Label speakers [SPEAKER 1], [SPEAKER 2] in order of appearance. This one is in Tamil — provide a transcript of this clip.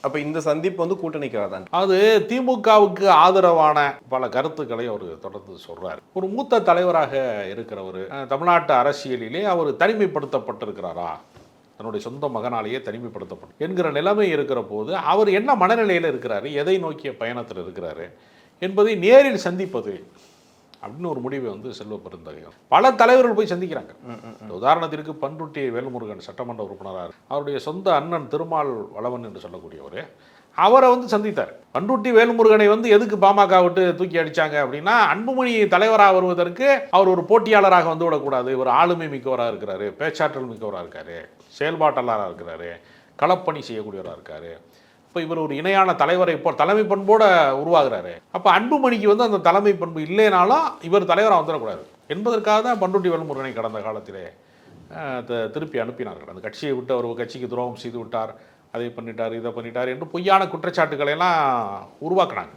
[SPEAKER 1] அப்ப இந்த சந்திப்பு வந்து கூட்டணிக்காதான்.
[SPEAKER 2] அது திமுகவுக்கு ஆதரவான பல கருத்துக்களை அவர் தொடர்ந்து சொல்றாரு. ஒரு மூத்த தலைவராக இருக்கிறவர் தமிழ்நாட்டு அரசியலிலே அவர் தனிமைப்படுத்தப்பட்டிருக்கிறாரா, தன்னுடைய சொந்த மகனாலேயே தனிமைப்படுத்தப்படும் என்கிற நிலைமை இருக்கிற போது அவர் என்ன மனநிலையில் இருக்கிறாரு, எதை நோக்கிய பயணத்தில் இருக்கிறாரு என்பதை நேரில் சந்திப்பது அப்படின்னு ஒரு முடிவை வந்து செல்வ பெருந்தகையும் பல தலைவர்கள் போய் சந்திக்கிறாங்க. உதாரணத்திற்கு பண்ருட்டி வேல்முருகன் சட்டமன்ற உறுப்பினராக அவருடைய சொந்த அண்ணன் திருமால் வளவன் என்று சொல்லக்கூடியவர் அவரை வந்து சந்தித்தார். பண்ருட்டி வேல்முருகனை வந்து எதுக்கு பாமக விட்டு தூக்கி அடித்தாங்க அப்படின்னா, அன்புமணி தலைவராக வருவதற்கு அவர் ஒரு போட்டியாளராக வந்து விடக்கூடாது, ஒரு ஆளுமை மிக்கவராக இருக்கிறாரு, பேச்சாற்றல் மிக்கவராக இருக்கார், செயல்பாட்டாளராக இருக்கிறாரு, களப்பணி செய்யக்கூடியவராக இருக்கார், இப்போ இவர் ஒரு இணையான தலைவரை இப்போ தலைமை பண்போடு உருவாகிறாரு. அப்போ அன்புமணிக்கு வந்து அந்த தலைமை பண்பு இல்லைனாலும் இவர் தலைவராக வந்துடக்கூடாது என்பதற்காக தான் பண்ருட்டி வேல்முருகனை கடந்த காலத்திலே திருப்பி அனுப்பினார்கள். அந்த கட்சியை விட்டு அவர் கட்சிக்கு துரோகம் செய்து விட்டார், அதை பண்ணிட்டார், இதை பண்ணிட்டார் என்று பொய்யான குற்றச்சாட்டுக்களை எல்லாம் உருவாக்குனாங்க.